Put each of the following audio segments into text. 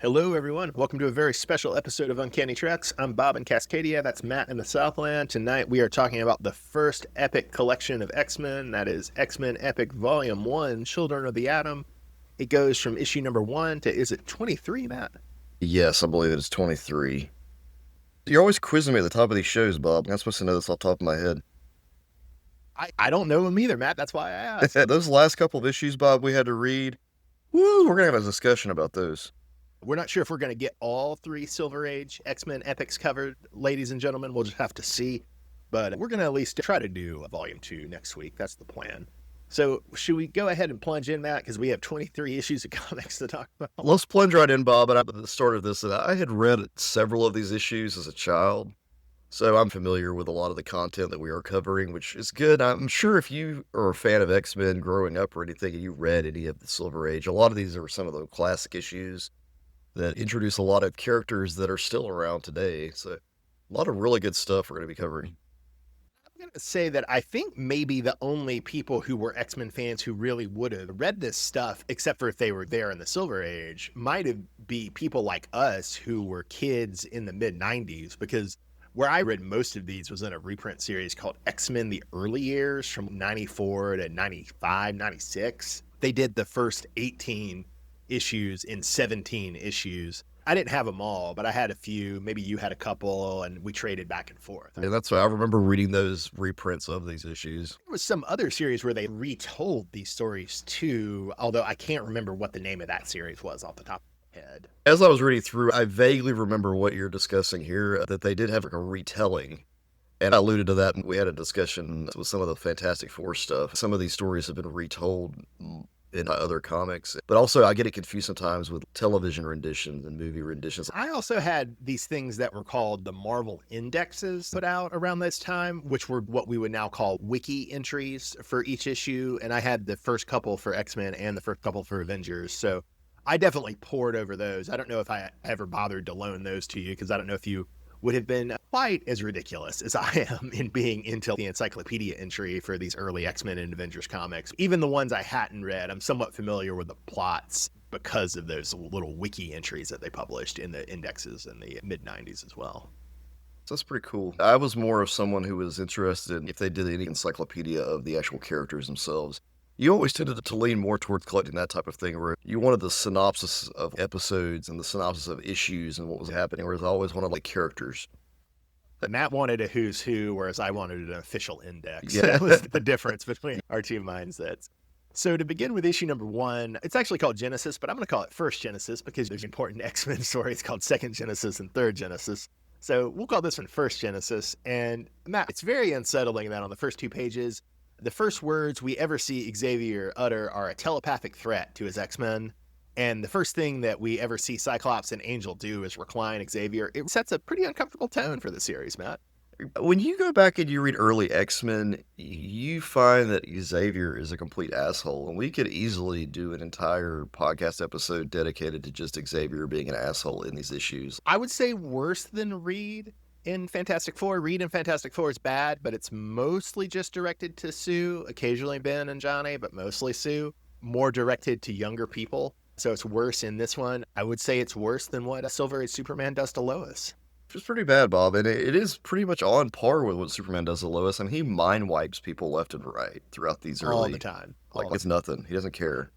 Hello, everyone. Welcome to a very special episode of Uncanny Treks. I'm Bob in Cascadia. That's Matt in the Southland. Tonight, we are talking about the first epic collection of X-Men. That is X-Men Epic Volume 1, Children of the Atom. It goes from issue number 1 to, is it 23, Matt? Yes, I believe it's 23. You're always quizzing me at the top of these shows, Bob. I'm not supposed to know this off the top of my head. I don't know them either, Matt. That's why I asked. Those last couple of issues, Bob, we had to read. Woo, we're going to have a discussion about those. We're not sure if we're going to get all three Silver Age X-Men epics covered, ladies and gentlemen. We'll just have to see. But we're going to at least try to do Volume 2 next week. That's the plan. So should we go ahead and plunge in, Matt? Because we have 23 issues of comics to talk about. Let's plunge right in, Bob. And at the start of this, I had read several of these issues as a child. So I'm familiar with a lot of the content that we are covering, which is good. I'm sure if you are a fan of X-Men growing up or anything, and you read any of the Silver Age, a lot of these are some of the classic issues that introduce a lot of characters that are still around today. So a lot of really good stuff we're going to be covering. I'm going to say that I think maybe the only people who were X-Men fans who really would have read this stuff, except for if they were there in the Silver Age, might have been people like us who were kids in the mid-90s, because where I read most of these was in a reprint series called X-Men The Early Years from 94 to 95, 96. They did the first 18 issues in 17 issues. I didn't have them all, but I had a few. Maybe you had a couple, and we traded back and forth. And that's why I remember reading those reprints of these issues. There was some other series where they retold these stories too, although I can't remember what the name of that series was off the top of my head. As I was reading through, I vaguely remember what you're discussing here, that they did have like a retelling. And I alluded to that, and we had a discussion with some of the Fantastic Four stuff. Some of these stories have been retold in other comics. But also, I get it confused sometimes with television renditions and movie renditions. I also had these things that were called the Marvel Indexes put out around this time, which were what we would now call wiki entries for each issue. And I had the first couple for X-Men and the first couple for Avengers. So I definitely poured over those. I don't know if I ever bothered to loan those to you, because I don't know if you would have been quite as ridiculous as I am in being into the encyclopedia entry for these early X-Men and Avengers comics. Even the ones I hadn't read, I'm somewhat familiar with the plots because of those little wiki entries that they published in the indexes in the mid-90s as well. So that's pretty cool. I was more of someone who was interested in if they did any encyclopedia of the actual characters themselves. You always tended to lean more towards collecting that type of thing, where you wanted the synopsis of episodes and the synopsis of issues and what was happening, whereas I always wanted like characters. Matt wanted a who's who, whereas I wanted an official index. Yeah. That was the difference between our two mindsets. So to begin with issue number 1, it's actually called Genesis, but I'm going to call it First Genesis because there's important X-Men stories called Second Genesis and Third Genesis. So we'll call this one First Genesis. And Matt, it's very unsettling that on the first 2 pages, the first words we ever see Xavier utter are a telepathic threat to his X-Men. And the first thing that we ever see Cyclops and Angel do is recline Xavier. It sets a pretty uncomfortable tone for the series, Matt. When you go back and you read early X-Men, you find that Xavier is a complete asshole. And we could easily do an entire podcast episode dedicated to just Xavier being an asshole in these issues. I would say worse than Reed in Fantastic Four. Reed in Fantastic Four is bad, but it's mostly just directed to Sue, occasionally Ben and Johnny, but mostly Sue. More directed to younger people. So it's worse in this one. I would say it's worse than what a Silver Age Superman does to Lois. Which is pretty bad, Bob, and it is pretty much on par with what Superman does to Lois. I mean, he mind wipes people left and right throughout these early... All the time. Like, it's nothing. He doesn't care.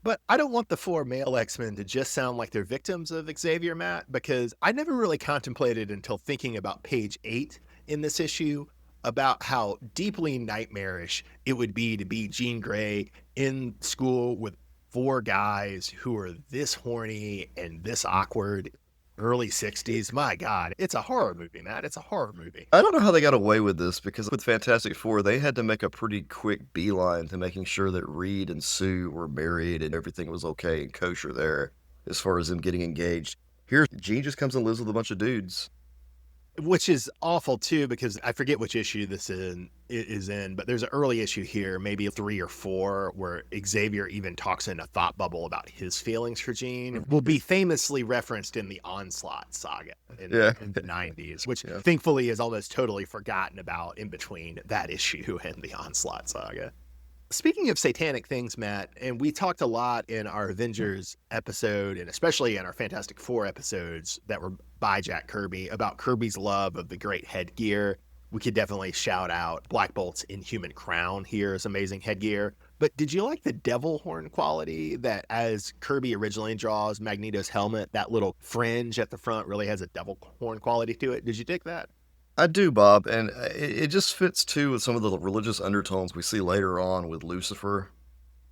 But I don't want the 4 male X-Men to just sound like they're victims of Xavier, Matt, because I never really contemplated until thinking about page 8 in this issue about how deeply nightmarish it would be to be Jean Grey in school with 4 guys who are this horny and this awkward. Early 60s. My God, it's a horror movie, Matt. It's a horror movie. I don't know how they got away with this, because with Fantastic Four, they had to make a pretty quick beeline to making sure that Reed and Sue were married and everything was okay and kosher there as far as them getting engaged. Here, Jean just comes and lives with a bunch of dudes. Which is awful, too, because I forget which issue this is in, but there's an early issue here, maybe 3 or 4, where Xavier even talks in a thought bubble about his feelings for Jean. Will be famously referenced in the Onslaught saga in the 90s, which thankfully is almost totally forgotten about in between that issue and the Onslaught saga. Speaking of satanic things, Matt, and we talked a lot in our Avengers episode, and especially in our Fantastic Four episodes that were by Jack Kirby, about Kirby's love of the great headgear. We could definitely shout out Black Bolt's Inhuman crown here as amazing headgear. But did you like the devil horn quality that, as Kirby originally draws Magneto's helmet, that little fringe at the front really has a devil horn quality to it? Did you dig that? I do, Bob, and it just fits too with some of the religious undertones we see later on with Lucifer.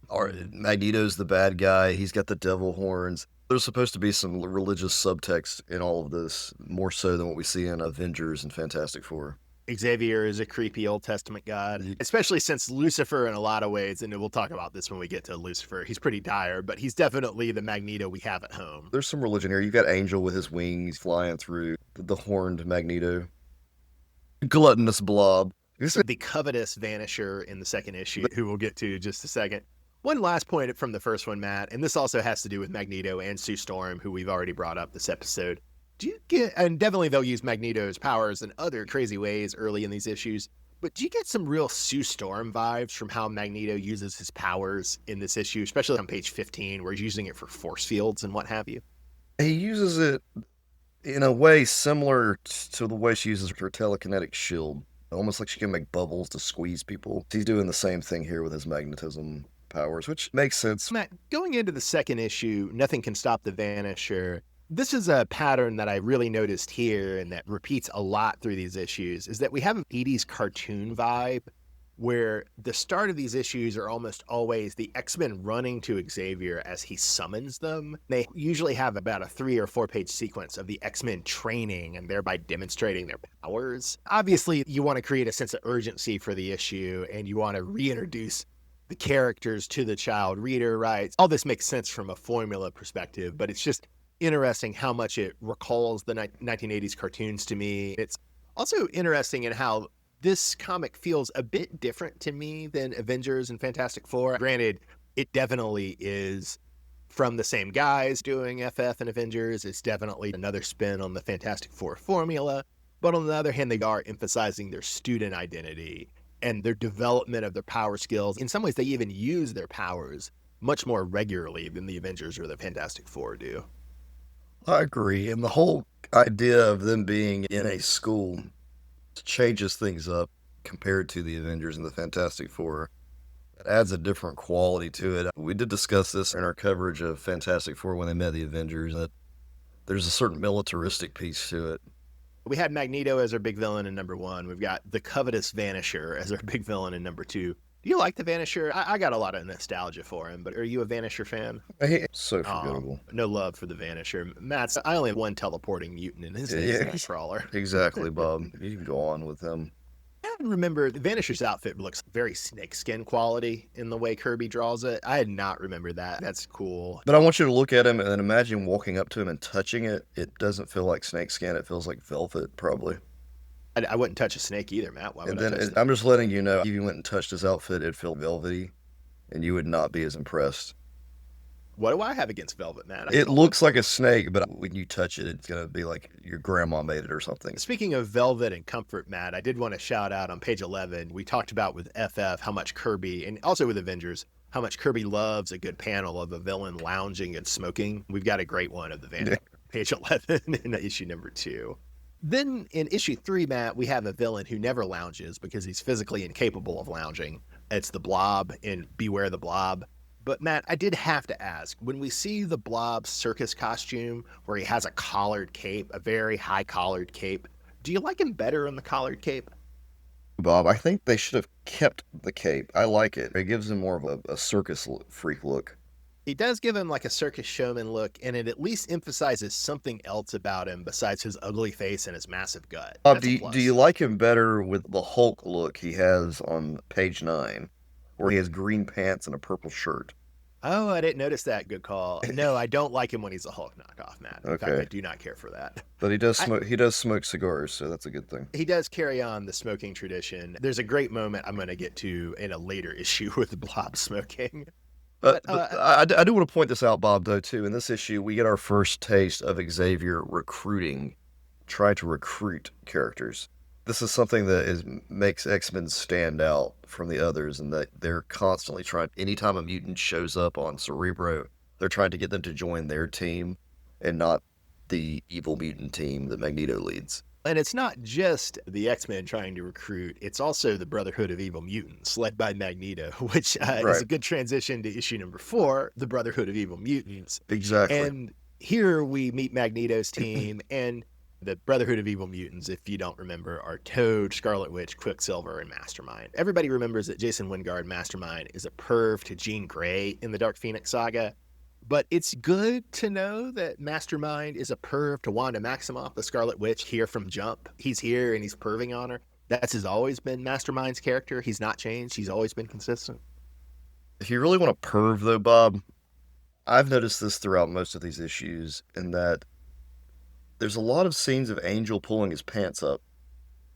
Or Magneto's the bad guy. He's got the devil horns. There's supposed to be some religious subtext in all of this, more so than what we see in Avengers and Fantastic Four. Xavier is a creepy Old Testament god, especially since Lucifer, in a lot of ways, and we'll talk about this when we get to Lucifer, he's pretty dire, but he's definitely the Magneto we have at home. There's some religion here. You've got Angel with his wings flying through the horned Magneto. Gluttonous blob. The covetous Vanisher in the second issue, who we'll get to in just a second. One last point from the first one, Matt, and this also has to do with Magneto and Sue Storm, who we've already brought up this episode. Do you get, and definitely they'll use Magneto's powers in other crazy ways early in these issues, but do you get some real Sue Storm vibes from how Magneto uses his powers in this issue, especially on page 15, where he's using it for force fields and what have you? He uses it in a way similar to the way she uses her telekinetic shield. Almost like she can make bubbles to squeeze people. He's doing the same thing here with his magnetism powers, which makes sense. Matt, going into the second issue, Nothing Can Stop the Vanisher, this is a pattern that I really noticed here and that repeats a lot through these issues, is that we have an 80s cartoon vibe where the start of these issues are almost always the X-Men running to Xavier as he summons them. They usually have about a 3 or 4 page sequence of the X-Men training and thereby demonstrating their powers. Obviously, you want to create a sense of urgency for the issue and you want to reintroduce the characters to the child reader, right? All this makes sense from a formula perspective, but it's just interesting how much it recalls the 1980s cartoons to me. It's also interesting in how this comic feels a bit different to me than Avengers and Fantastic Four. Granted, it definitely is from the same guys doing FF and Avengers. It's definitely another spin on the Fantastic Four formula. But on the other hand, they are emphasizing their student identity and their development of their power skills. In some ways, they even use their powers much more regularly than the Avengers or the Fantastic Four do. I agree. And the whole idea of them being in a school changes things up compared to the Avengers and the Fantastic Four. It adds a different quality to it. We did discuss this in our coverage of Fantastic Four when they met the Avengers, that there's a certain militaristic piece to it. We had Magneto as our big villain in number 1. We've got the covetous Vanisher as our big villain in number 2. Do you like the Vanisher? I got a lot of nostalgia for him, but are you a Vanisher fan? So forgettable. No love for the Vanisher. Matt's, I only have one teleporting mutant, and his name is Nightcrawler. Exactly, Bob. You can go on with him. I remember the Vanisher's outfit looks very snakeskin quality in the way Kirby draws it. I had not remembered that. That's cool. But I want you to look at him and imagine walking up to him and touching it. It doesn't feel like snakeskin. It feels like velvet, probably. I wouldn't touch a snake either, Matt. Why would I touch I'm just letting you know, if you went and touched his outfit, it'd feel velvety, and you would not be as impressed. What do I have against velvet, Matt? It looks like a snake, but when you touch it, it's going to be like your grandma made it or something. Speaking of velvet and comfort, Matt, I did want to shout out on page 11, we talked about with FF how much Kirby, and also with Avengers, how much Kirby loves a good panel of a villain lounging and smoking. We've got a great one of the Vanisher, page 11 in issue number 2. Then in issue 3, Matt, we have a villain who never lounges because he's physically incapable of lounging. It's the Blob in Beware the Blob. But Matt, I did have to ask, when we see the Blob circus costume where he has a collared cape, a very high collared cape, do you like him better in the collared cape? Bob, I think they should have kept the cape. I like it. It gives him more of a circus freak look. He does give him like a circus showman look, and it at least emphasizes something else about him besides his ugly face and his massive gut. Do you like him better with the Hulk look he has on page 9, where he has green pants and a purple shirt? Oh, I didn't notice that. Good call. No, I don't like him when he's a Hulk knockoff, Matt. In fact, I do not care for that. But he does smoke. He does smoke cigars, so that's a good thing. He does carry on the smoking tradition. There's a great moment I'm going to get to in a later issue with Blob smoking. But I do want to point this out, Bob, though, too. In this issue, we get our first taste of Xavier try to recruit characters. This is something that makes X-Men stand out from the others, and that they're constantly trying. Anytime a mutant shows up on Cerebro, they're trying to get them to join their team, and not the evil mutant team that Magneto leads. And it's not just the X-Men trying to recruit, it's also the Brotherhood of Evil Mutants, led by Magneto, which is Right. a good transition to issue number 4, the Brotherhood of Evil Mutants. Exactly. And here we meet Magneto's team, and the Brotherhood of Evil Mutants, if you don't remember, are Toad, Scarlet Witch, Quicksilver, and Mastermind. Everybody remembers that Jason Wingard, Mastermind, is a perv to Jean Grey in the Dark Phoenix saga. But it's good to know that Mastermind is a perv to Wanda Maximoff, the Scarlet Witch, here from Jump. He's here and he's perving on her. That's has always been Mastermind's character. He's not changed. He's always been consistent. If you really want to perv, though, Bob, I've noticed this throughout most of these issues, in that there's a lot of scenes of Angel pulling his pants up,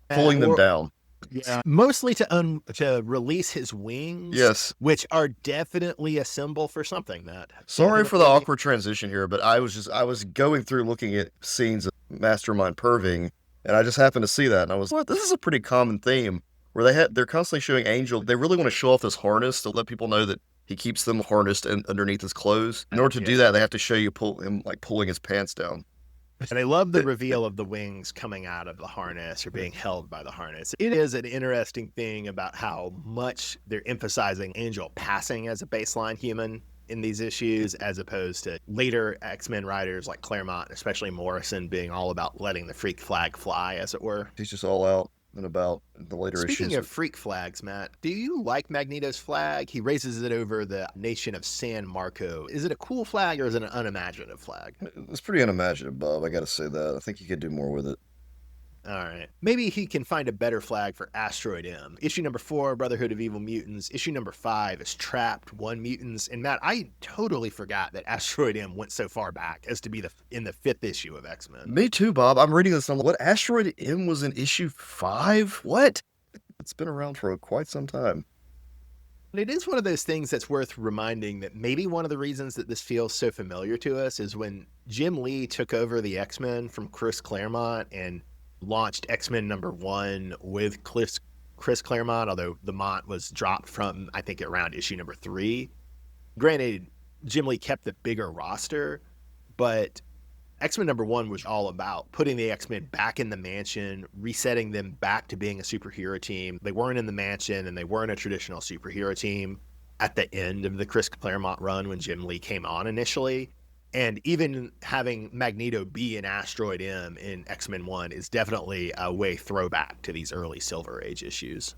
pulling them Or down. yeah, mostly to release his wings, Yes. which are definitely a symbol for something. That Sorry for the awkward transition here, but I was going through looking at scenes of Mastermind perving, and I just happened to see that, and I was, what? This is a pretty common theme where they're constantly showing Angel. They really want to show off this harness to let people know that he keeps them harnessed underneath his clothes. In order to do that, they have to show you him like pulling his pants down. And I love the reveal of the wings coming out of the harness or being held by the harness. It is an interesting thing about how much they're emphasizing Angel passing as a baseline human in these issues, as opposed to later X-Men writers like Claremont, especially Morrison, being all about letting the freak flag fly, as it were. He's just all out and about in the later Speaking issues. of freak flags, Matt, do you like Magneto's flag? He raises it over the nation of San Marco. Is it a cool flag or is it an unimaginative flag? It's pretty unimaginative, Bob. I got to say that. I think you could do more with it. All right. Maybe he can find a better flag for Asteroid M. Issue number 4, Brotherhood of Evil Mutants. Issue number 5 is Trapped One Mutants. And Matt, I totally forgot that Asteroid M went so far back as to be in the 5th issue of X-Men. Me too, Bob. I'm reading this and I'm like, what? Asteroid M was in issue 5? What? It's been around for quite some time. But it is one of those things that's worth reminding that maybe one of the reasons that this feels so familiar to us is when Jim Lee took over the X-Men from Chris Claremont and launched X-Men number 1 with Chris Claremont, although the Mont was dropped from, I think, around issue number 3. Granted, Jim Lee kept the bigger roster, but X-Men number 1 was all about putting the X-Men back in the mansion, resetting them back to being a superhero team. They weren't in the mansion, and they weren't a traditional superhero team at the end of the Chris Claremont run when Jim Lee came on initially. And even having Magneto be an Asteroid M in X-Men 1 is definitely a way throwback to these early Silver Age issues.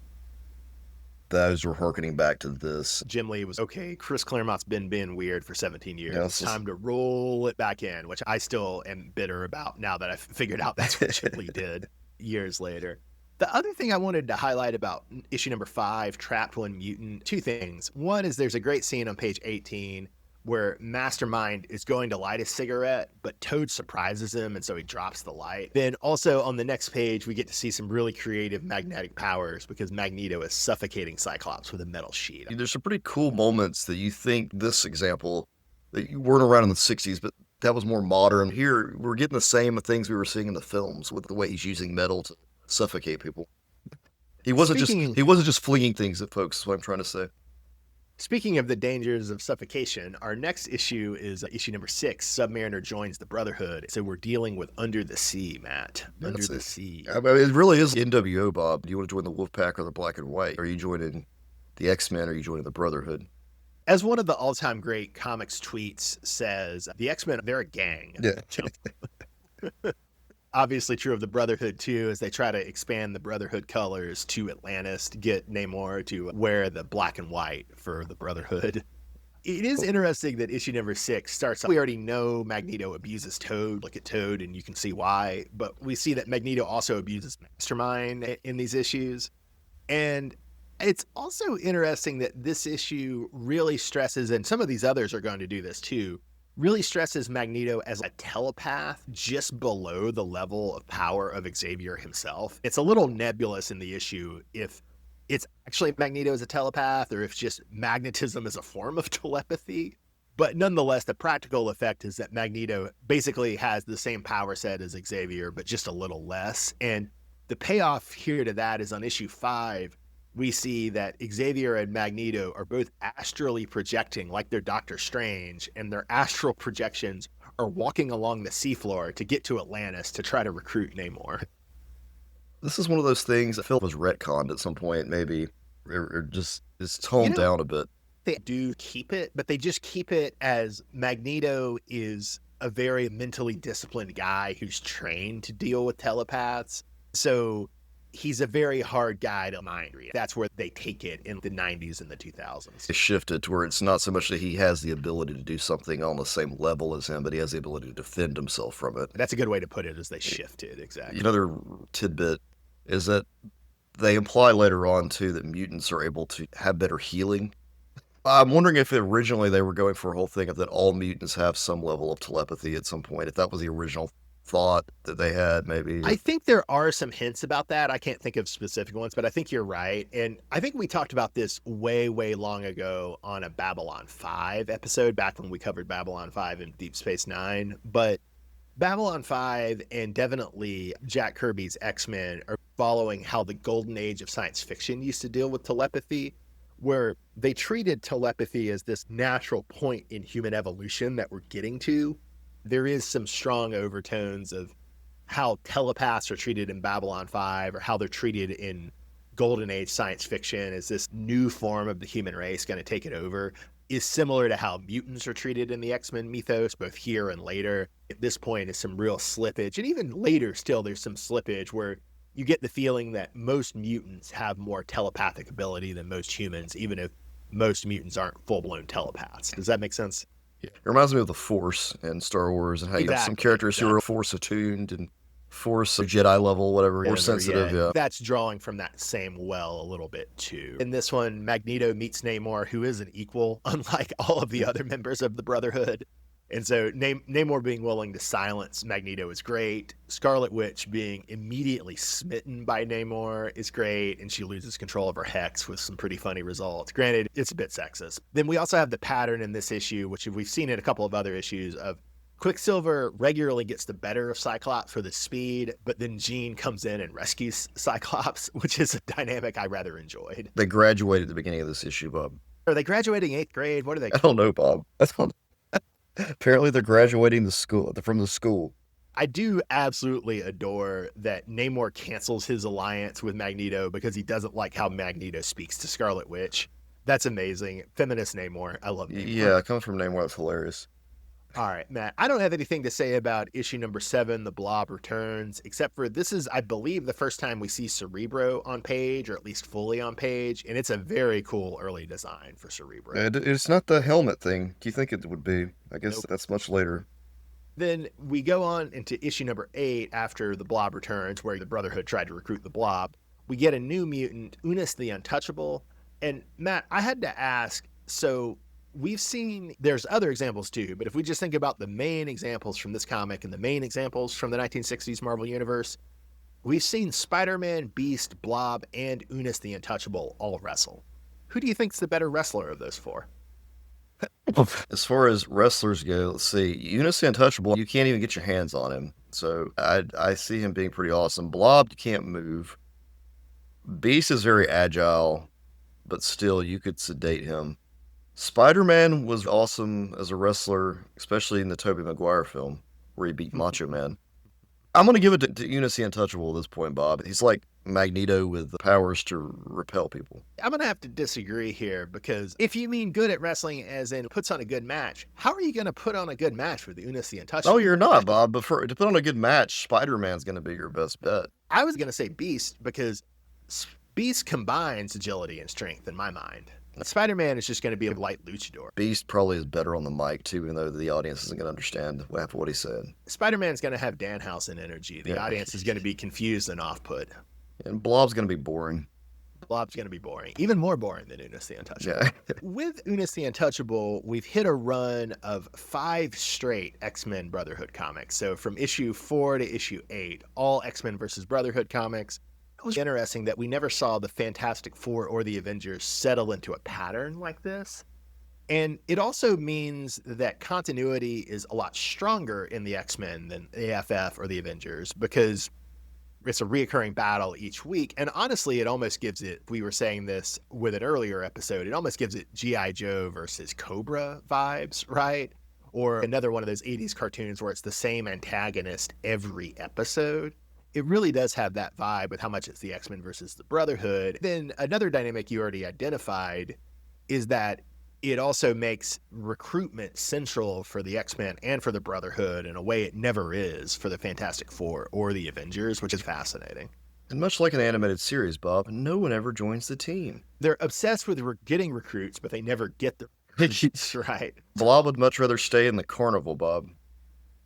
Those were harkening back to this. Jim Lee was, okay, Chris Claremont's been being weird for 17 years. Yeah, it's time to roll it back in, which I still am bitter about now that I've figured out that's what Jim Lee did years later. The other thing I wanted to highlight about issue number 5, Trapped One Mutant, 2 things. One is there's a great scene on page 18 where Mastermind is going to light a cigarette, but Toad surprises him, and so he drops the light. Then also on the next page, we get to see some really creative magnetic powers because Magneto is suffocating Cyclops with a metal sheet. There's some pretty cool moments that you think this example, that you weren't around in the 60s, but that was more modern. Here, we're getting the same things we were seeing in the films with the way he's using metal to suffocate people. He wasn't just flinging things at folks, is what I'm trying to say. Speaking of the dangers of suffocation, our next issue is issue number 6, Submariner joins the Brotherhood. So we're dealing with Under the Sea, Matt. Under the Sea. I mean, it really is NWO, Bob. Do you want to join the Wolfpack or the Black and White? Are you joining the X-Men or are you joining the Brotherhood? As one of the all-time great comics tweets says, the X-Men, they're a gang. Yeah. Obviously true of the Brotherhood, too, as they try to expand the Brotherhood colors to Atlantis to get Namor to wear the black and white for the Brotherhood. It is interesting that issue number 6 starts off. We already know Magneto abuses Toad. Look at Toad, and you can see why. But we see that Magneto also abuses Mastermind in these issues. And it's also interesting that this issue really stresses, and some of these others are going to do this too, really stresses Magneto as a telepath just below the level of power of Xavier himself. It's a little nebulous in the issue if it's actually Magneto as a telepath or if just magnetism is a form of telepathy. But nonetheless, the practical effect is that Magneto basically has the same power set as Xavier, but just a little less. And The payoff here to that is on issue 5, we see that Xavier and Magneto are both astrally projecting like they're Doctor Strange, and their astral projections are walking along the seafloor to get to Atlantis to try to recruit Namor. This is one of those things that Phil was retconned at some point, maybe, or just is You toned know, down a bit. they do keep it, but they just keep it as Magneto is a very mentally disciplined guy who's trained to deal with telepaths. So he's a very hard guy to mind read. That's where they take it in the 90s and the 2000s. They shifted to where it's not so much that he has the ability to do something on the same level as him, but he has the ability to defend himself from it. That's a good way to put it, as they shifted, exactly. Another tidbit is that they imply later on, too, that mutants are able to have better healing. I'm wondering if originally they were going for a whole thing of that all mutants have some level of telepathy at some point, if that was the original thought that they had, maybe. I think there are some hints about that. I can't think of specific ones, but I think you're right. And I think we talked about this way, way long ago on a Babylon 5 episode, back when we covered Babylon 5 and Deep Space Nine. But Babylon 5 and definitely Jack Kirby's X-Men are following how the golden age of science fiction used to deal with telepathy, where they treated telepathy as this natural point in human evolution that we're getting to. There is some strong overtones of how telepaths are treated in Babylon 5, or how they're treated in golden age science fiction as this new form of the human race going to take it over, is similar to how mutants are treated in the X-Men mythos, both here and later. At this point is some real slippage, and even later still there's some slippage where you get the feeling that most mutants have more telepathic ability than most humans, even if most mutants aren't full-blown telepaths. Does that make sense? Yeah. It reminds me of the Force in Star Wars, and how you have some characters who are Force attuned and Force Jedi level, whatever, more sensitive. Yeah. That's drawing from that same well a little bit too. In this one, Magneto meets Namor, who is an equal, unlike all of the other members of the Brotherhood. And so Namor being willing to silence Magneto is great. Scarlet Witch being immediately smitten by Namor is great, and she loses control of her Hex with some pretty funny results. Granted, it's a bit sexist. Then we also have the pattern in this issue, which we've seen in a couple of other issues, of Quicksilver regularly gets the better of Cyclops for the speed, but then Jean comes in and rescues Cyclops, which is a dynamic I rather enjoyed. They graduated at the beginning of this issue, Bob. Are they graduating 8th grade? What are they? I don't know, Bob. Apparently they're graduating from the school. I do absolutely adore that Namor cancels his alliance with Magneto because he doesn't like how Magneto speaks to Scarlet Witch. That's amazing. Feminist Namor. I love Namor. Yeah, coming from Namor, that's hilarious. All right, Matt, I don't have anything to say about issue number 7, The Blob Returns, except for this is, I believe, the first time we see Cerebro on page, or at least fully on page, and it's a very cool early design for Cerebro. It's not the helmet thing. Do you think it would be? I guess that's much later. Then we go on into issue number 8 after The Blob Returns, where the Brotherhood tried to recruit the Blob. We get a new mutant, Unus the Untouchable, and Matt, I had to ask, so we've seen, there's other examples too, but if we just think about the main examples from this comic and the main examples from the 1960s Marvel Universe, we've seen Spider-Man, Beast, Blob, and Unus the Untouchable all wrestle. Who do you think's the better wrestler of those four? As far as wrestlers go, let's see. Unus the Untouchable, you can't even get your hands on him. So I see him being pretty awesome. Blob, you can't move. Beast is very agile, but still, you could sedate him. Spider-Man was awesome as a wrestler, especially in the Tobey Maguire film, where he beat Macho Man. I'm going to give it to Unus the Untouchable at this point, Bob. He's like Magneto with the powers to repel people. I'm going to have to disagree here, because if you mean good at wrestling as in puts on a good match, how are you going to put on a good match with Unus the Untouchable? Oh, you're not, Bob. But to put on a good match, Spider-Man's going to be your best bet. I was going to say Beast, because Beast combines agility and strength in my mind. Spider-Man is just going to be a light luchador. Beast probably is better on the mic, too, even though the audience isn't going to understand half of what he said. Spider-Man's going to have Danhausen energy. The audience is going to be confused and off-put. And Blob's going to be boring. Blob's going to be boring. Even more boring than Unus the Untouchable. Yeah. With Unus the Untouchable, we've hit a run of 5 straight X-Men Brotherhood comics. So from issue 4 to issue 8, all X-Men versus Brotherhood comics. It was interesting that we never saw the Fantastic Four or the Avengers settle into a pattern like this. And it also means that continuity is a lot stronger in the X-Men than the AFF or the Avengers, because It's a reoccurring battle each week. And honestly, it almost gives it, we were saying this with an earlier episode, it almost gives it G.I. Joe versus Cobra vibes, right? Or another one of those 80s cartoons where it's the same antagonist every episode. It really does have that vibe with how much it's the X-Men versus the Brotherhood. Then another dynamic you already identified is that it also makes recruitment central for the X-Men and for the Brotherhood in a way it never is for the Fantastic Four or the Avengers, which is fascinating. And much like an animated series, Bob, no one ever joins the team. They're obsessed with getting recruits, but they never get the recruits, right? Blob would much rather stay in the carnival, Bob.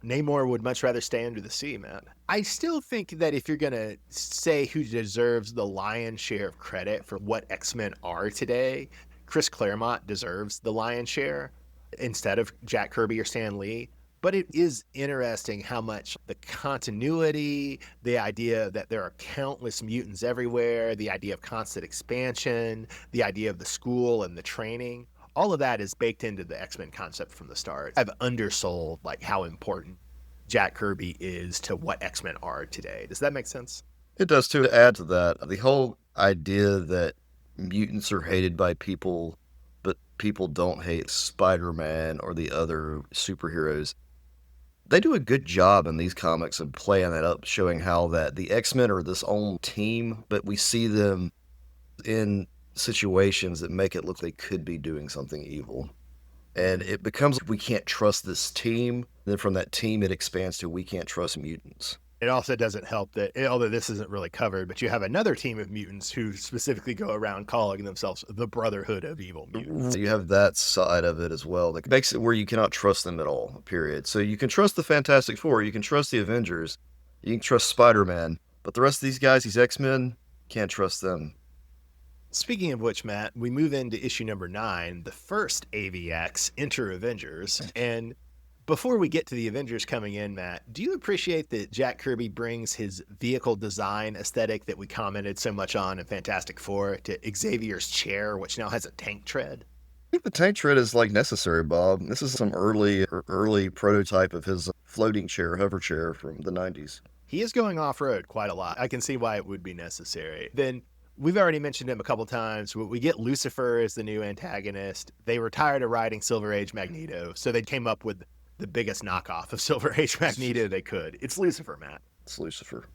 Namor would much rather stay under the sea, Matt. I still think that if you're going to say who deserves the lion's share of credit for what X-Men are today, Chris Claremont deserves the lion's share instead of Jack Kirby or Stan Lee. But it is interesting how much the continuity, the idea that there are countless mutants everywhere, the idea of constant expansion, the idea of the school and the training, all of that is baked into the X-Men concept from the start. I've undersold like how important Jack Kirby is to what X-Men are today. Does that make sense? It does too. To add to that, the whole idea that mutants are hated by people, but people don't hate Spider-Man or the other superheroes. They do a good job in these comics of playing that up, showing how that the X-Men are this own team, but we see them in situations that make it look they could be doing something evil. And it becomes we can't trust this team. Then from that team, it expands to we can't trust mutants. It also doesn't help that, although this isn't really covered, but you have another team of mutants who specifically go around calling themselves the Brotherhood of Evil Mutants. You have that side of it as well. That makes it where you cannot trust them at all, period. So you can trust the Fantastic Four, you can trust the Avengers, you can trust Spider-Man, but the rest of these guys, these X-Men, can't trust them. Speaking of which, Matt, we move into issue number 9, the first AVX, Enter Avengers. And before we get to the Avengers coming in, Matt, do you appreciate that Jack Kirby brings his vehicle design aesthetic that we commented so much on in Fantastic Four to Xavier's chair, which now has a tank tread? I think the tank tread is like necessary, Bob. This is some early prototype of his floating chair, hover chair from the 90s. He is going off-road quite a lot. I can see why it would be necessary. Then we've already mentioned him a couple times. We get Lucifer as the new antagonist. They were tired of riding Silver Age Magneto, so they came up with the biggest knockoff of Silver Age Magneto they could. It's Lucifer, Matt. It's Lucifer.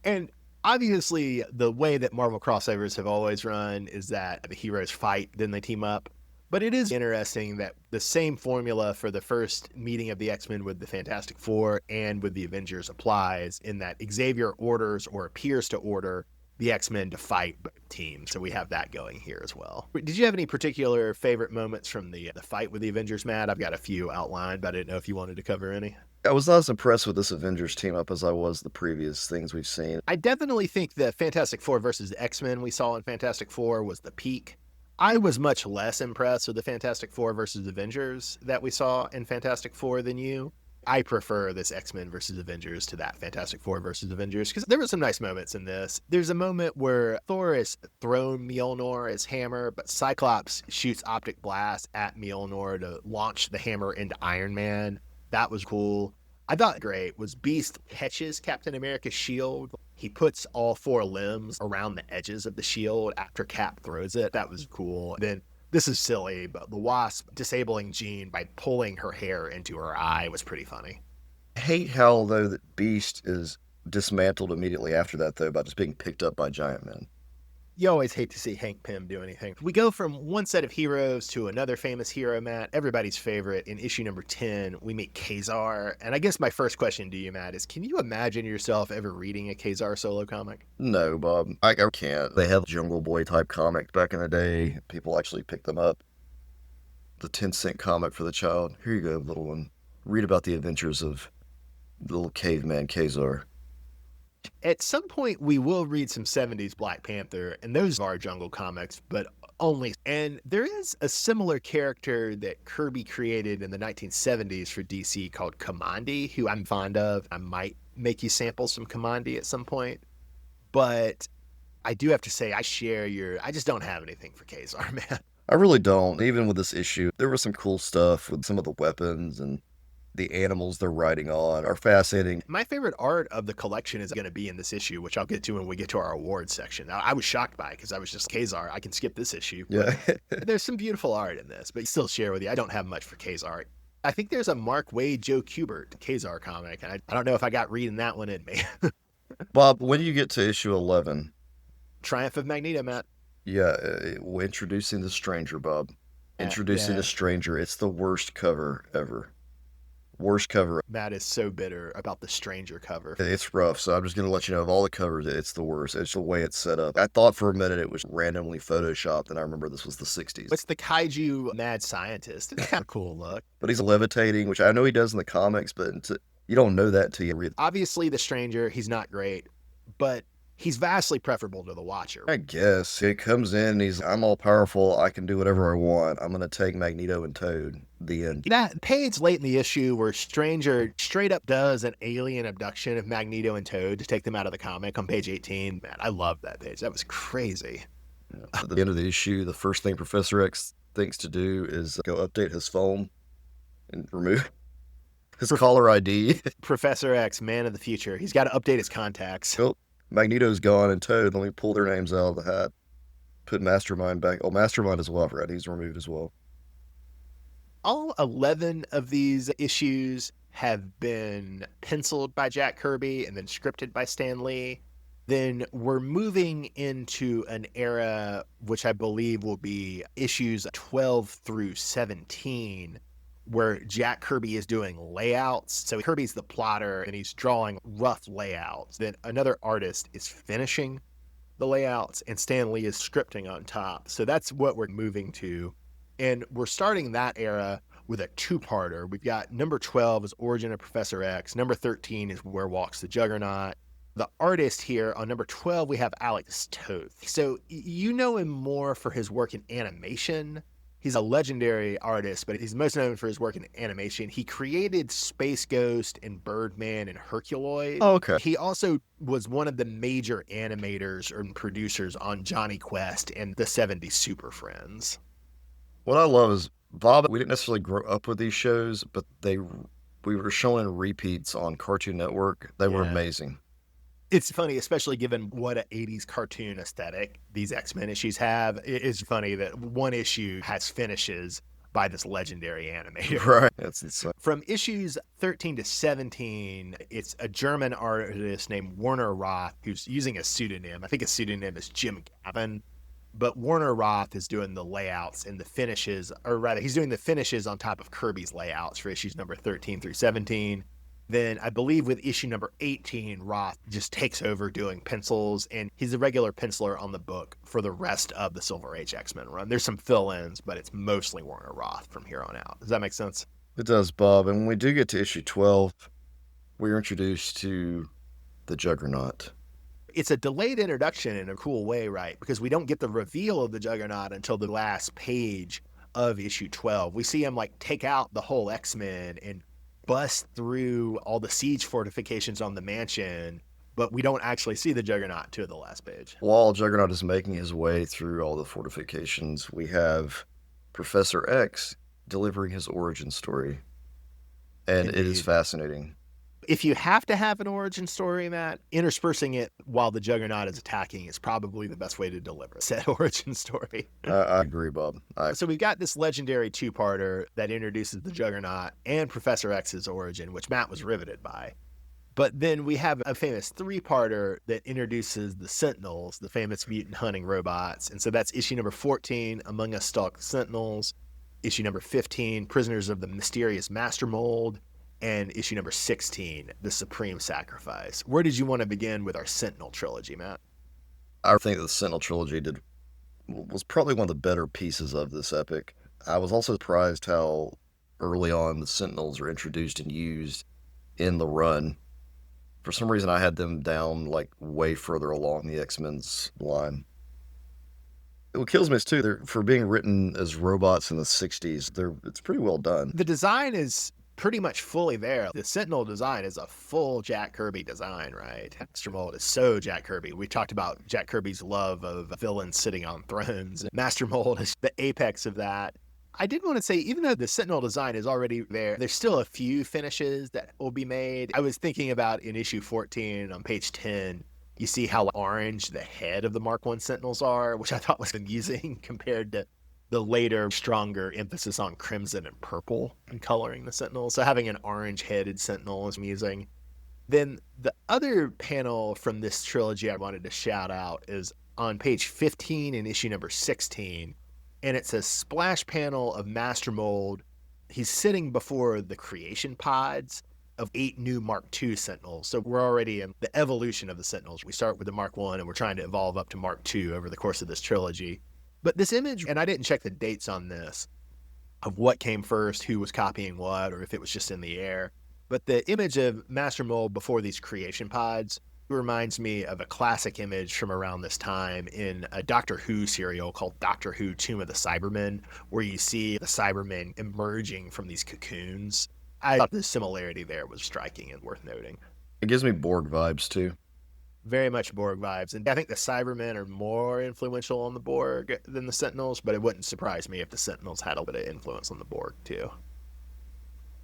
And obviously, the way that Marvel crossovers have always run is that the heroes fight, then they team up. But it is interesting that the same formula for the first meeting of the X-Men with the Fantastic Four and with the Avengers applies in that Xavier orders or appears to order the X-Men to fight teams. So we have that going here as well. Did you have any particular favorite moments from the fight with the Avengers, Matt? I've got a few outlined, but I didn't know if you wanted to cover any. I was not as impressed with this Avengers team up as I was the previous things we've seen. I definitely think the Fantastic Four versus X-Men we saw in Fantastic Four was the peak. I was much less impressed with the Fantastic Four versus Avengers that we saw in Fantastic Four than you. I prefer this X-Men versus Avengers to that Fantastic Four versus Avengers because there were some nice moments in this. There's a moment where Thor has thrown Mjolnir as hammer, but Cyclops shoots optic blast at Mjolnir to launch the hammer into Iron Man. That was cool. I thought great was Beast catches Captain America's shield. He puts all 4 limbs around the edges of the shield after Cap throws it. That was cool. Then this is silly, but the Wasp disabling Jean by pulling her hair into her eye was pretty funny. I hate how, though, that Beast is dismantled immediately after that, though, by just being picked up by giant men. You always hate to see Hank Pym do anything. We go from one set of heroes to another famous hero, Matt, everybody's favorite. In issue number 10, we meet Kazar. And I guess my first question to you, Matt, is can you imagine yourself ever reading a Kazar solo comic? No, Bob. I can't. They had Jungle Boy type comic back in the day. People actually picked them up. The 10-cent comic for the child. Here you go, little one. Read about the adventures of the little caveman Kazar. At some point, we will read some 70s Black Panther, and those are Jungle comics, but only. And there is a similar character that Kirby created in the 1970s for DC called Kamandi, who I'm fond of. I might make you sample some Kamandi at some point. But I do have to say, I just don't have anything for Kazar, man. I really don't. Even with this issue, there was some cool stuff with some of the weapons and the animals they're riding on are fascinating. My favorite art of the collection is going to be in this issue, which I'll get to when we get to our awards section. Now, I was shocked by it because I was just Kazar. I can skip this issue, but Yeah. there's some beautiful art in this. But still share with you, I don't have much for Kazar. I think there's a Mark Waid, Joe Kubert Kazar comic, and I don't know if I got reading that one in me. Bob, when you get to issue 11, Triumph of Magneto, Matt. yeah, introducing the stranger, Bob. Introducing Yeah. the stranger. It's the worst cover ever. Worst cover. Matt is so bitter about the Stranger cover. It's rough, so I'm just going to let you know of all the covers, it's the worst. It's the way it's set up. I thought for a minute it was randomly photoshopped, and I remember this was the 60s. What's the kaiju mad scientist? It's kind of cool look. But he's levitating, which I know he does in the comics, but you don't know that until you read. Obviously, the Stranger, he's not great, but he's vastly preferable to the Watcher. I guess. He comes in, I'm all powerful, I can do whatever I want. I'm going to take Magneto and Toad. The end. That page late in the issue where Stranger straight up does an alien abduction of Magneto and Toad to take them out of the comic on page 18. Man, I love that page. That was crazy. At the end of the issue, the first thing Professor X thinks to do is go update his phone and remove his caller ID. Professor X, man of the future. He's got to update his contacts. Oh, Magneto's gone and Toad. Let me pull their names out of the hat. Put Mastermind back. Oh, Mastermind as well, right? He's removed as well. All 11 of these issues have been penciled by Jack Kirby and then scripted by Stan Lee. Then we're moving into an era which I believe will be issues 12 through 17, where Jack Kirby is doing layouts. So Kirby's the plotter and he's drawing rough layouts. Then another artist is finishing the layouts and Stan Lee is scripting on top. So that's what we're moving to. And we're starting that era with a two-parter. We've got number 12 is Origin of Professor X. Number 13 is Where Walks the Juggernaut. The artist here on number 12, we have Alex Toth. So you know him more for his work in animation. He's a legendary artist, but he's most known for his work in animation. He created Space Ghost and Birdman and Herculoid. Oh, okay. He also was one of the major animators and producers on Johnny Quest and the 70s Super Friends. What I love is, Bob, we didn't necessarily grow up with these shows, but we were showing repeats on Cartoon Network. They were amazing. It's funny, especially given what an 80s cartoon aesthetic these X-Men issues have. It is funny that one issue has finishes by this legendary animator. Right. That's insane. From issues 13 to 17, it's a German artist named Werner Roth who's using a pseudonym. I think his pseudonym is Jim Gavin. But Werner Roth is doing the layouts and the finishes, or rather, he's doing the finishes on top of Kirby's layouts for issues number 13 through 17. Then I believe with issue number 18, Roth just takes over doing pencils, and he's a regular penciler on the book for the rest of the Silver Age X-Men run. There's some fill-ins, but it's mostly Werner Roth from here on out. Does that make sense? It does, Bob. And when we do get to issue 12, we're introduced to the Juggernaut. It's a delayed introduction in a cool way, right? Because we don't get the reveal of the Juggernaut until the last page of issue 12. We see him like take out the whole X-Men and bust through all the siege fortifications on the mansion, but we don't actually see the Juggernaut until the last page. While Juggernaut is making his way through all the fortifications, we have Professor X delivering his origin story. And Indeed. It is fascinating. If you have to have an origin story, Matt, interspersing it while the Juggernaut is attacking is probably the best way to deliver said origin story. I agree, Bob. So we've got this legendary two-parter that introduces the Juggernaut and Professor X's origin, which Matt was riveted by. But then we have a famous three-parter that introduces the Sentinels, the famous mutant hunting robots. And so that's issue number 14, Among Us Stalk the Sentinels, issue number 15, Prisoners of the Mysterious Master Mold, and issue number 16, The Supreme Sacrifice. Where did you want to begin with our Sentinel trilogy, Matt? I think the Sentinel trilogy was probably one of the better pieces of this epic. I was also surprised how early on the Sentinels are introduced and used in the run. For some reason, I had them down like way further along the X-Men's line. What kills me is too, they're for being written as robots in the 60s. It's pretty well done. The design is pretty much fully there. The Sentinel design is a full Jack Kirby design, right? Master Mold is so Jack Kirby. We talked about Jack Kirby's love of villains sitting on thrones. Master Mold is the apex of that. I did want to say, even though the Sentinel design is already there, there's still a few finishes that will be made. I was thinking about in issue 14 on page 10, you see how orange the head of the Mark I Sentinels are, which I thought was amusing compared to the later, stronger emphasis on crimson and purple in coloring the Sentinels. So having an orange-headed Sentinel is amusing. Then the other panel from this trilogy I wanted to shout out is on page 15 in issue number 16. And it's a splash panel of Master Mold. He's sitting before the creation pods of 8 new Mark II Sentinels. So we're already in the evolution of the Sentinels. We start with the Mark I and we're trying to evolve up to Mark II over the course of this trilogy. But this image, and I didn't check the dates on this, of what came first, who was copying what, or if it was just in the air. But the image of Master Mold before these creation pods reminds me of a classic image from around this time in a Doctor Who serial called Doctor Who Tomb of the Cybermen, where you see the Cybermen emerging from these cocoons. I thought the similarity there was striking and worth noting. It gives me Borg vibes too. Very much Borg vibes. And I think the Cybermen are more influential on the Borg than the Sentinels, but it wouldn't surprise me if the Sentinels had a bit of influence on the Borg too.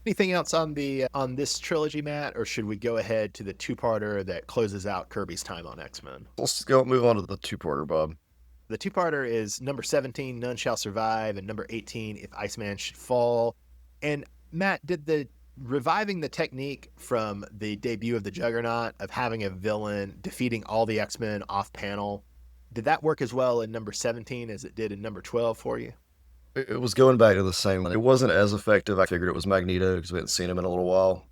Anything else on this trilogy, Matt, or should we go ahead to the two-parter that closes out Kirby's time on X-Men? Let's go move on to the two-parter, Bob. The two-parter is number 17, None Shall Survive, and number 18, If Iceman Should Fall. And Matt, did the reviving the technique from the debut of the Juggernaut of having a villain defeating all the X-Men off-panel, did that work as well in number 17 as it did in number 12 for you? It was going back to the same one. It wasn't as effective. I figured it was Magneto because we hadn't seen him in a little while.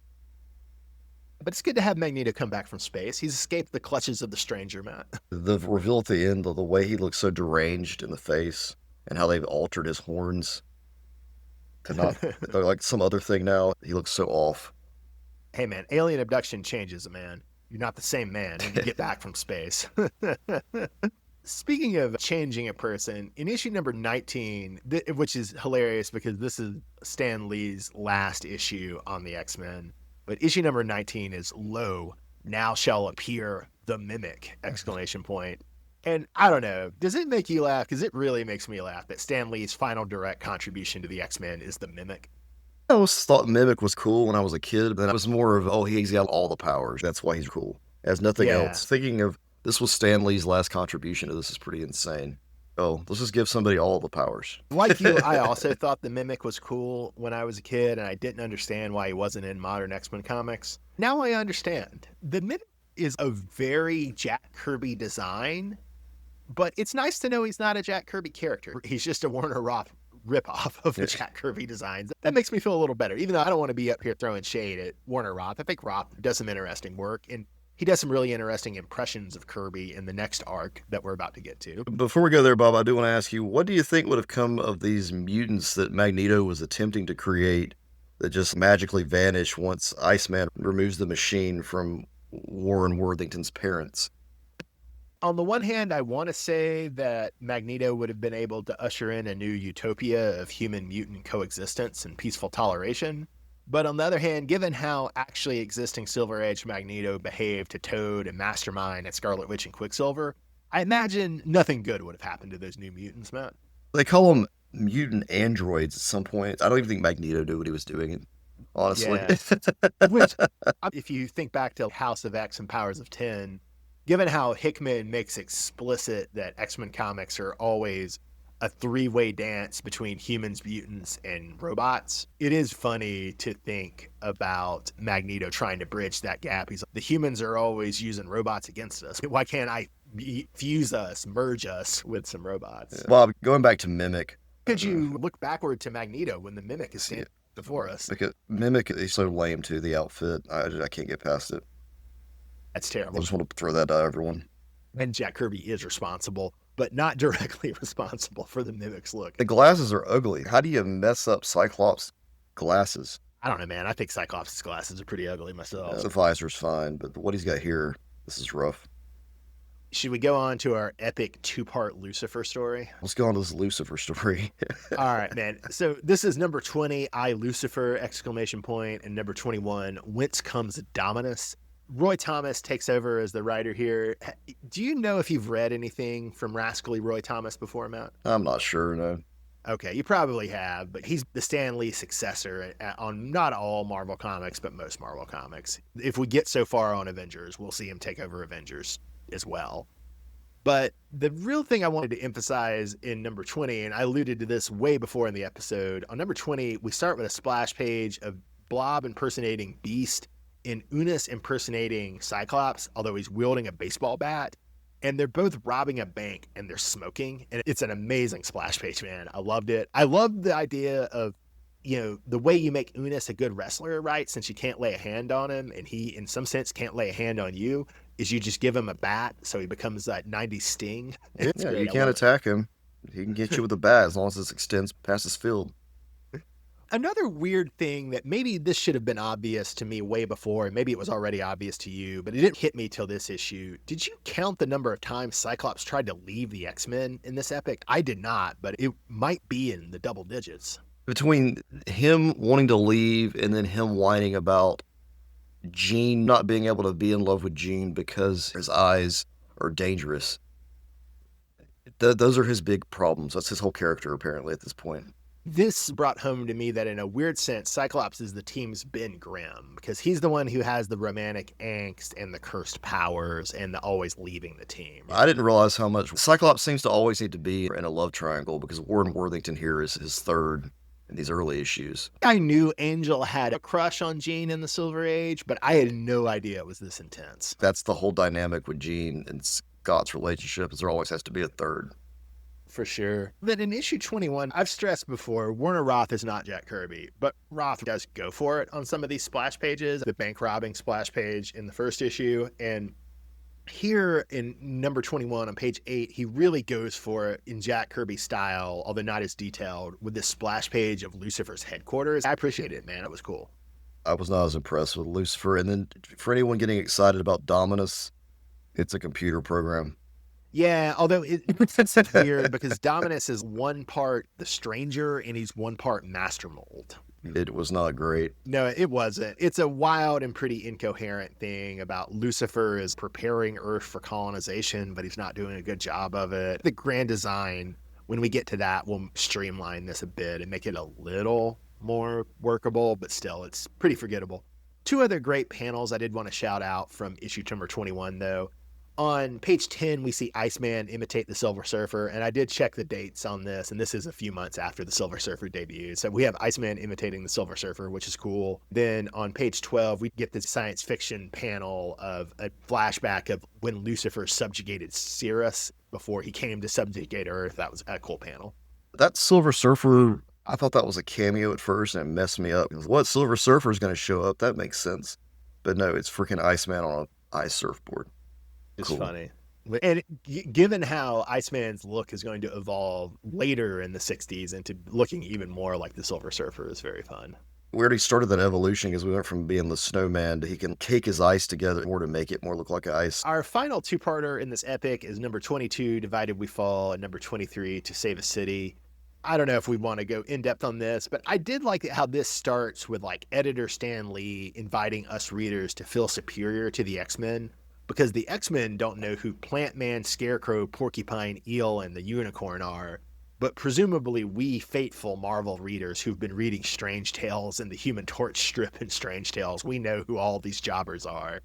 But it's good to have Magneto come back from space. He's escaped the clutches of the Stranger, Matt. The reveal at the end, the way he looks so deranged in the face and how they've altered his horns to not look like some other thing now. He looks so off. Hey, man, alien abduction changes a man. You're not the same man when you get back from space. Speaking of changing a person, in issue number 19, which is hilarious because this is Stan Lee's last issue on the X-Men, but issue number 19 is Lo, now shall appear the Mimic, exclamation point. And I don't know, does it make you laugh? Because it really makes me laugh that Stan Lee's final direct contribution to the X-Men is the Mimic. I always thought Mimic was cool when I was a kid, but I was more of, oh, he's got all the powers. That's why he's cool. As nothing else. Thinking of this was Stan Lee's last contribution to this is pretty insane. Oh, let's just give somebody all the powers. Like you, I also thought the Mimic was cool when I was a kid, and I didn't understand why he wasn't in modern X-Men comics. Now I understand. The Mimic is a very Jack Kirby design, but it's nice to know he's not a Jack Kirby character. He's just a Werner Roth ripoff of the Jack Kirby designs. That makes me feel a little better, even though I don't want to be up here throwing shade at Werner Roth. I think Roth does some interesting work, and he does some really interesting impressions of Kirby in the next arc that we're about to get to. Before we go there, Bob, I do want to ask you, what do you think would have come of these mutants that Magneto was attempting to create that just magically vanish once Iceman removes the machine from Warren Worthington's parents? On the one hand, I want to say that Magneto would have been able to usher in a new utopia of human-mutant coexistence and peaceful toleration. But on the other hand, given how actually existing Silver Age Magneto behaved to Toad and Mastermind and Scarlet Witch and Quicksilver, I imagine nothing good would have happened to those new mutants, Matt. They call them mutant androids at some point. I don't even think Magneto knew what he was doing, honestly. Yeah. Which, if you think back to House of X and Powers of 10, given how Hickman makes explicit that X-Men comics are always a three-way dance between humans, mutants, and robots, it is funny to think about Magneto trying to bridge that gap. He's like, the humans are always using robots against us. Why can't I fuse us, merge us with some robots? Yeah. Bob, going back to Mimic. Could you look backward to Magneto when the Mimic is standing before us? Because Mimic is so lame, too, the outfit. I can't get past it. That's terrible. I just want to throw that at everyone. And Jack Kirby is responsible, but not directly responsible for the Mimic's look. The glasses are ugly. How do you mess up Cyclops' glasses? I don't know, man. I think Cyclops' glasses are pretty ugly myself. Yeah, the visor's fine, but what he's got here, this is rough. Should we go on to our epic two-part Lucifer story? Let's go on to this Lucifer story. All right, man. So this is number 20, I, Lucifer, exclamation point, and number 21, Whence Comes Dominus? Roy Thomas takes over as the writer here. Do you know if you've read anything from rascally Roy Thomas before, Matt? I'm not sure, no. Okay, you probably have, but he's the Stan Lee successor on not all Marvel comics, but most Marvel comics. If we get so far on Avengers, we'll see him take over Avengers as well. But the real thing I wanted to emphasize in number 20, and I alluded to this way before in the episode, on number 20, we start with a splash page of Blob impersonating Beast and Unis impersonating Cyclops, although he's wielding a baseball bat. And they're both robbing a bank and they're smoking. And it's an amazing splash page, man. I loved it. I loved the idea of, the way you make Unis a good wrestler, right? Since you can't lay a hand on him and he, in some sense, can't lay a hand on you, is you just give him a bat so he becomes that 90s Sting. It's Yeah, great. you I can't love it. attack him. He can get you with a bat as long as it extends past his field. Another weird thing that maybe this should have been obvious to me way before, and maybe it was already obvious to you, but it didn't hit me till this issue. Did you count the number of times Cyclops tried to leave the X-Men in this epic? I did not, but it might be in the double digits. Between him wanting to leave and then him whining about Jean not being able to be in love with Jean because his eyes are dangerous. Those are his big problems. That's his whole character, apparently, at this point. This brought home to me that in a weird sense, Cyclops is the team's Ben Grimm, because he's the one who has the romantic angst and the cursed powers and the always leaving the team. I didn't realize how much Cyclops seems to always need to be in a love triangle because Warren Worthington here is his third in these early issues. I knew Angel had a crush on Jean in the Silver Age, but I had no idea it was this intense. That's the whole dynamic with Jean and Scott's relationship, is there always has to be a third. For sure. Then in issue 21, I've stressed before, Werner Roth is not Jack Kirby, but Roth does go for it on some of these splash pages. The bank robbing splash page in the first issue, and here in number 21 on page 8, he really goes for it in Jack Kirby style, although not as detailed, with this splash page of Lucifer's headquarters. I appreciate it, man. It was cool. I was not as impressed with Lucifer. And then for anyone getting excited about Dominus, it's a computer program. Yeah, although it's weird because Dominus is one part the stranger and he's one part master mold. It was not great. No, it wasn't. It's a wild and pretty incoherent thing about Lucifer is preparing Earth for colonization, but he's not doing a good job of it. The grand design, when we get to that, will streamline this a bit and make it a little more workable, but still, it's pretty forgettable. Two other great panels I did want to shout out from issue number 21, though. On page 10, we see Iceman imitate the Silver Surfer, and I did check the dates on this, and this is a few months after the Silver Surfer debuted. So we have Iceman imitating the Silver Surfer, which is cool. Then on page 12, we get the science fiction panel of a flashback of when Lucifer subjugated Sirius before he came to subjugate Earth. That was a cool panel. That Silver Surfer, I thought that was a cameo at first, and it messed me up. What Silver Surfer is going to show up? That makes sense. But no, it's freaking Iceman on an ice surfboard. It's Cool. funny. And given how Iceman's look is going to evolve later in the 60s into looking even more like the Silver Surfer is very fun. We already started that evolution because we went from being the snowman to he can cake his ice together more to make it more look like ice. Our final two-parter in this epic is number 22, Divided We Fall, and number 23, To Save a City. I don't know if we want to go in depth on this, but I did like how this starts with like editor Stan Lee inviting us readers to feel superior to the X-Men, because the X-Men don't know who Plant Man, Scarecrow, Porcupine, Eel, and the Unicorn are, but presumably we faithful Marvel readers who've been reading Strange Tales and the Human Torch strip in Strange Tales, we know who all these jobbers are.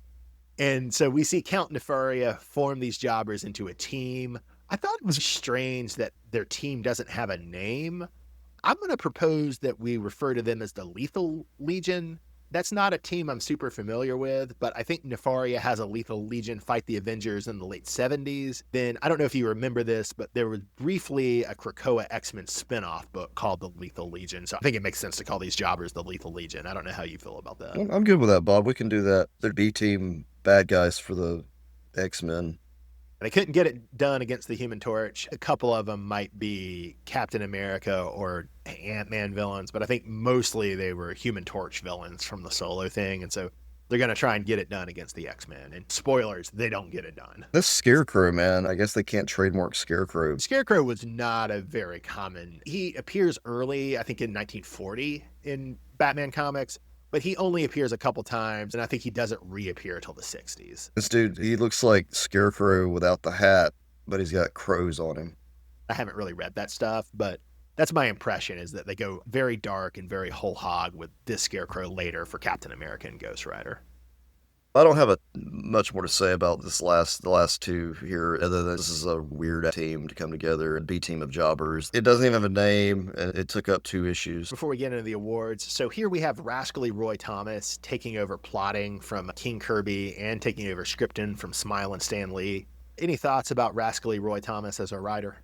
And so we see Count Nefaria form these jobbers into a team. I thought it was strange that their team doesn't have a name. I'm going to propose that we refer to them as the Lethal Legion. That's not a team I'm super familiar with, but I think Nefaria has a Lethal Legion fight the Avengers in the late 70s. Then, I don't know if you remember this, but there was briefly a Krakoa X-Men spinoff book called The Lethal Legion. So I think it makes sense to call these jobbers the Lethal Legion. I don't know how you feel about that. I'm good with that, Bob. We can do that. They're B-team bad guys for the X-Men. They couldn't get it done against the Human Torch. A couple of them might be Captain America or Ant-Man villains, but I think mostly they were Human Torch villains from the Solo thing, and so they're going to try and get it done against the X-Men. And spoilers, they don't get it done. This Scarecrow, man, I guess they can't trademark Scarecrow. Scarecrow was not a very common... He appears early, I think in 1940 in Batman comics, but he only appears a couple times, and I think he doesn't reappear till the 60s. This dude, he looks like Scarecrow without the hat, but he's got crows on him. I haven't really read that stuff, but That's my impression, is that they go very dark and very whole hog with this Scarecrow later for Captain America and Ghost Rider. I don't have much more to say about the last two here, other than this is a weird team to come together, a B team of jobbers. It doesn't even have a name, and it took up 2 issues. Before we get into the awards, so here we have rascally Roy Thomas taking over plotting from King Kirby and taking over scripting from Smile and Stan Lee. Any thoughts about rascally Roy Thomas as a writer?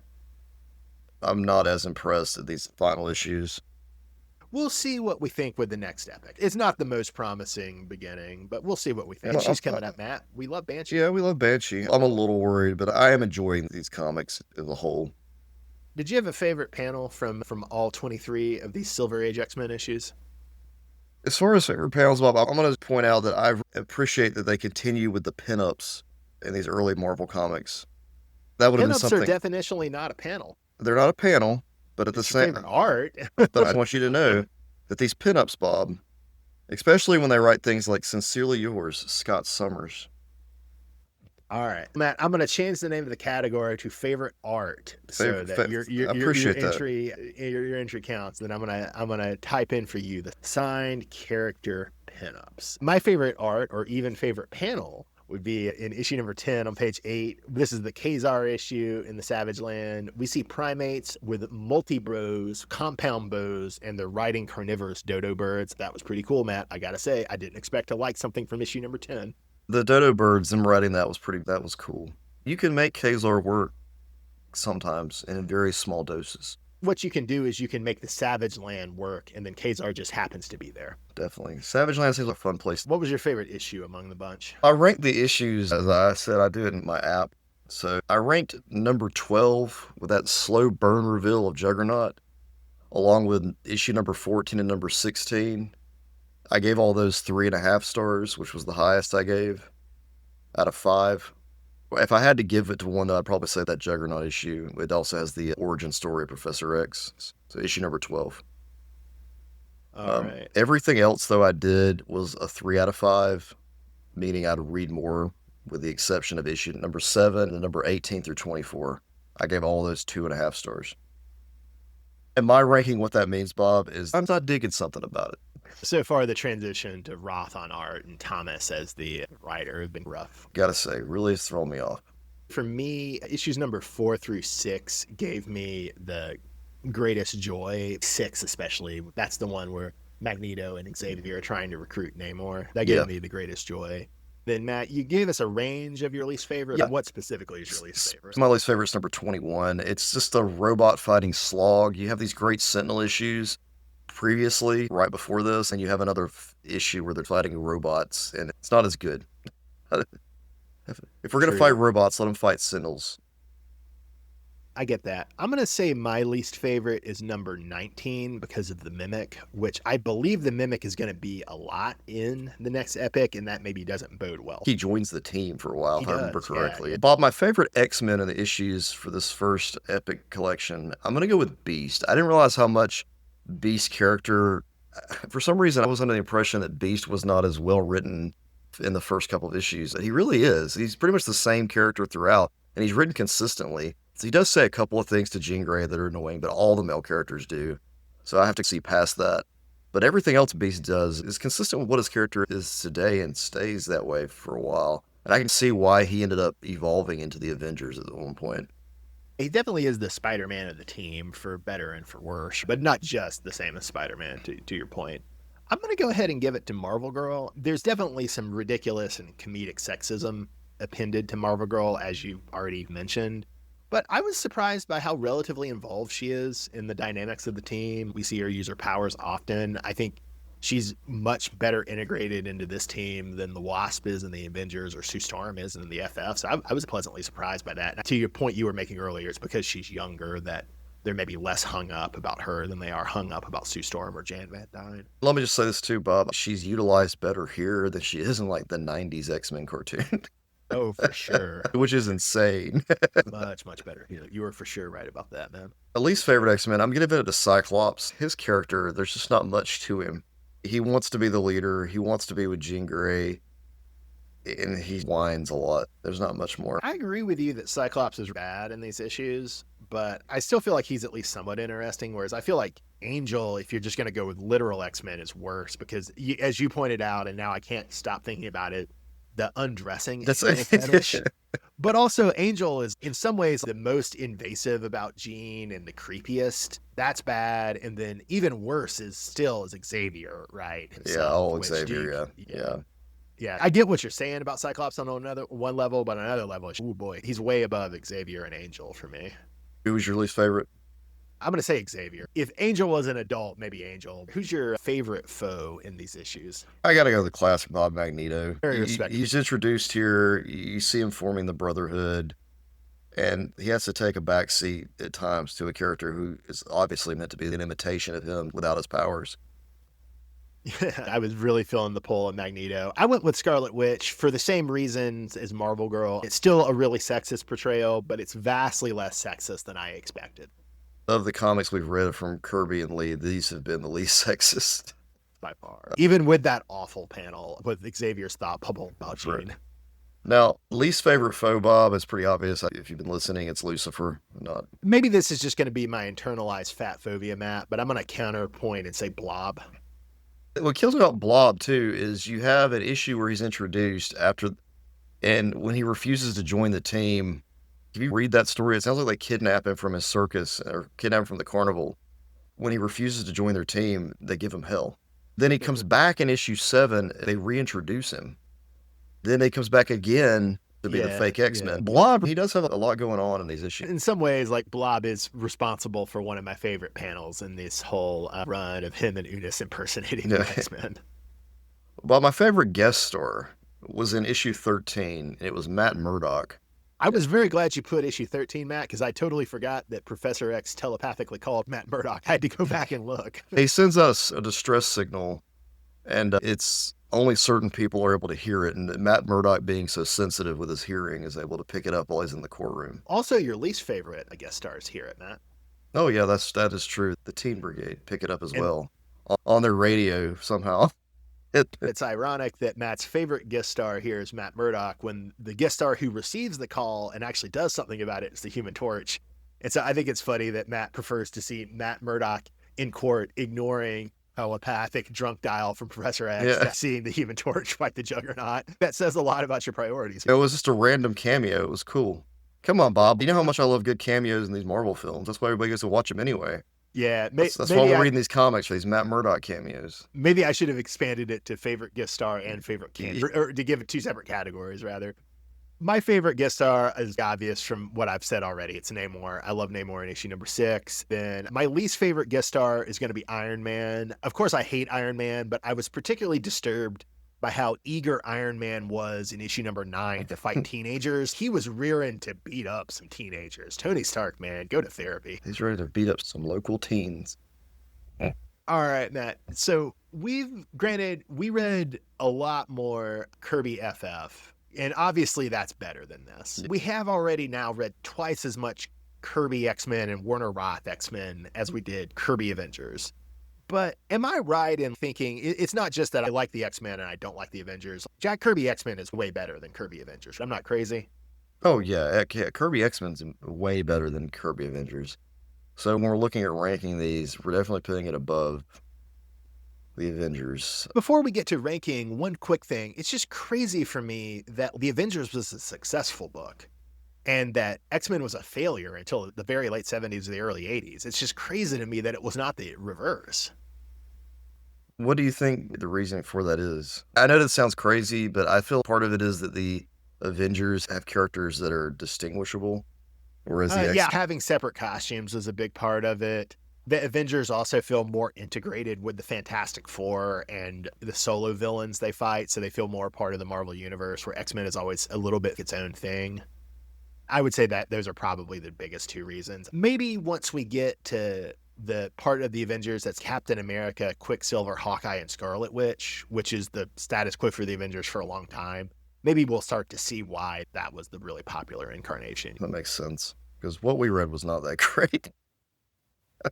I'm not as impressed at these final issues. We'll see what we think with the next epic. It's not the most promising beginning, but we'll see what we think. She's coming up, Matt. We love Banshee. Yeah, we love Banshee. I'm a little worried, but I am enjoying these comics as a whole. Did you have a favorite panel from all 23 of these Silver Age X-Men issues? As far as favorite panels, Bob, I'm going to point out that I appreciate that they continue with the pinups in these early Marvel comics. That would have been something. Pinups are definitionally not a panel. They're not a panel, but at the same art. But I want you to know that these pinups, Bob, especially when they write things like "Sincerely Yours, Scott Summers." All right, Matt, I'm going to change the name of the category to favorite art, so that your entry counts. Then I'm gonna type in for you the signed character pinups. My favorite art, or even favorite panel, would be in issue number 10 on page 8. This is the Kazar issue in the Savage Land. We see primates with multi-bros, compound bows, and they're riding carnivorous dodo birds. That was pretty cool, Matt. I gotta say, I didn't expect to like something from issue number 10. The dodo birds, them writing that was cool. You can make Kazar work sometimes in very small doses. What you can do is you can make the Savage Land work, and then Kazar just happens to be there. Definitely. Savage Land seems like a fun place. What was your favorite issue among the bunch? I ranked the issues, as I said, I do it in my app. So I ranked number 12 with that slow burn reveal of Juggernaut, along with issue number 14 and number 16. I gave all those 3.5 stars, which was the highest I gave out of 5. If I had to give it to one, I'd probably say that Juggernaut issue. It also has the origin story of Professor X. So issue number 12. All right. Everything else, though, I did was a 3 out of 5, meaning I'd read more, with the exception of issue number 7 and number 18 through 24. I gave all those 2.5 stars. And my ranking, what that means, Bob, is I'm not digging something about it. So far, the transition to Roth on art and Thomas as the writer have been rough. Gotta say, really has thrown me off. For me, issues number 4 through 6 gave me the greatest joy. 6 especially. That's the one where Magneto and Xavier are trying to recruit Namor. That gave me the greatest joy. Then, Matt, you gave us a range of your least favorite. Yeah. What specifically is your least favorite? My least favorite is number 21. It's just a robot fighting slog. You have these great Sentinel issues previously, right before this, and you have another issue where they're fighting robots, and it's not as good. If we're going to fight robots, let them fight Sentinels. I get that. I'm going to say my least favorite is number 19 because of the Mimic, which I believe the Mimic is going to be a lot in the next epic, and that maybe doesn't bode well. He joins the team for a while, if I remember correctly. Yeah. Bob, my favorite X-Men in the issues for this first epic collection, I'm going to go with Beast. I didn't realize how much Beast character, for some reason, I was under the impression that Beast was not as well written in the first couple of issues. He really is. He's pretty much the same character throughout, and he's written consistently. So he does say a couple of things to Jean Grey that are annoying, but all the male characters do. So I have to see past that. But everything else Beast does is consistent with what his character is today and stays that way for a while. And I can see why he ended up evolving into the Avengers at one point. He definitely is the Spider-Man of the team, for better and for worse, but not just the same as Spider-Man, to your point. I'm going to go ahead and give it to Marvel Girl. There's definitely some ridiculous and comedic sexism appended to Marvel Girl, as you already mentioned. But I was surprised by how relatively involved she is in the dynamics of the team. We see her use her powers often. I think she's much better integrated into this team than the Wasp is in the Avengers or Sue Storm is in the FF. So I was pleasantly surprised by that. To your point you were making earlier, it's because she's younger that they're maybe less hung up about her than they are hung up about Sue Storm or Jan Van Dyne. Let me just say this too, Bob. She's utilized better here than she is in like the 90s X-Men cartoon. Oh, for sure. Which is insane. Much, much better. You were for sure right about that, man. At least favorite X-Men, I'm going to give it to Cyclops. His character, there's just not much to him. He wants to be the leader. He wants to be with Jean Grey. And he whines a lot. There's not much more. I agree with you that Cyclops is bad in these issues, but I still feel like he's at least somewhat interesting. Whereas I feel like Angel, if you're just going to go with literal X-Men, is worse because, as you pointed out, and now I can't stop thinking about it, the undressing That's is fetish. But also, Angel is in some ways the most invasive about Jean and the creepiest. That's bad. And then even worse is Xavier, right? Yeah, Himself. oh, Which Xavier, yeah. yeah. I get what you're saying about Cyclops on one level, but on another level, oh boy, he's way above Xavier and Angel for me. Who was your least favorite? I'm going to say Xavier. If Angel was an adult, maybe Angel. Who's your favorite foe in these issues? I gotta go with the classic Bob Magneto. Very respectful. He's introduced here. You see him forming the Brotherhood, and he has to take a backseat at times to a character who is obviously meant to be an imitation of him without his powers. I was really feeling the pull of Magneto. I went with Scarlet Witch for the same reasons as Marvel Girl. It's still a really sexist portrayal, but it's vastly less sexist than I expected. Of the comics we've read from Kirby and Lee, these have been the least sexist. By far. Even with that awful panel with Xavier's thought bubble about Jean. Right. Now, least favorite foe, Bob, is pretty obvious. If you've been listening, it's Lucifer. Not. Maybe this is just going to be my internalized fat phobia, Matt, but I'm going to counterpoint and say Blob. What kills me about Blob, too, is you have an issue where he's introduced and when he refuses to join the team, if you read that story, it sounds like they kidnap him from his circus or kidnap him from the carnival. When he refuses to join their team, they give him hell. Then he comes back in issue 7, they reintroduce him. Then he comes back again to be the fake X-Men. Yeah. Blob, he does have a lot going on in these issues. In some ways, like, Blob is responsible for one of my favorite panels in this whole run of him and Unis impersonating the X-Men. Well, my favorite guest star was in issue 13, and it was Matt Murdock. I was very glad you put issue 13, Matt, because I totally forgot that Professor X telepathically called Matt Murdock. I had to go back and look. He sends us a distress signal, and it's only certain people are able to hear it, and Matt Murdock, being so sensitive with his hearing, is able to pick it up while he's in the courtroom. Also, your least favorite guest stars hear it, Matt. Oh, yeah, that is true. The Teen Brigade pick it up as well on their radio somehow. It's ironic that Matt's favorite guest star here is Matt Murdock when the guest star who receives the call and actually does something about it is the Human Torch. And so I think it's funny that Matt prefers to see Matt Murdock in court ignoring telepathic drunk dial from Professor X, seeing the Human Torch fight the Juggernaut. That says a lot about your priorities. It was just a random cameo. It was cool. Come on, Bob. You know how much I love good cameos in these Marvel films. That's why everybody gets to watch them anyway. Yeah, that's why we're reading these comics for these Matt Murdock cameos. Maybe I should have expanded it to favorite guest star and favorite cameo, or to give it 2 separate categories, rather. My favorite guest star is obvious from what I've said already. It's Namor. I love Namor in issue number 6. Then my least favorite guest star is going to be Iron Man. Of course, I hate Iron Man, but I was particularly disturbed by how eager Iron Man was in issue number 9 to fight teenagers. He was rearing to beat up some teenagers. Tony Stark, man, go to therapy. He's ready to beat up some local teens. All right, Matt. So we read a lot more Kirby FF, and obviously that's better than this. We have already now read twice as much Kirby X-Men and Werner Roth X-Men as we did Kirby Avengers. But am I right in thinking it's not just that I like the X-Men and I don't like the Avengers? Jack Kirby X-Men is way better than Kirby Avengers. I'm not crazy. Oh, yeah. Kirby X-Men's way better than Kirby Avengers. So when we're looking at ranking these, we're definitely putting it above the Avengers. Before we get to ranking, one quick thing. It's just crazy for me that the Avengers was a successful book and that X-Men was a failure until the very late 70s or the early 80s. It's just crazy to me that it was not the reverse. What do you think the reason for that is? I know that sounds crazy, but I feel part of it is that the Avengers have characters that are distinguishable, whereas the X-Men... having separate costumes was a big part of it. The Avengers also feel more integrated with the Fantastic Four and the solo villains they fight, so they feel more part of the Marvel Universe, where X-Men is always a little bit its own thing. I would say that those are probably the biggest 2 reasons. Maybe once we get to the part of the Avengers that's Captain America, Quicksilver, Hawkeye, and Scarlet Witch, which is the status quo for the Avengers for a long time, maybe we'll start to see why that was the really popular incarnation. That makes sense, because what we read was not that great.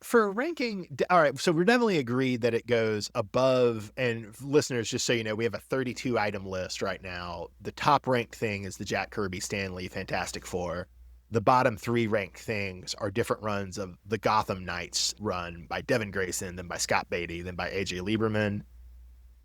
For ranking, all right, so we're definitely agreed that it goes above, and listeners, just so you know, we have a 32-item list right now. The top-ranked thing is the Jack Kirby Stan Lee Fantastic Four. The bottom 3 ranked things are different runs of the Gotham Knights run by Devin Grayson, then by Scott Beatty, then by AJ Lieberman.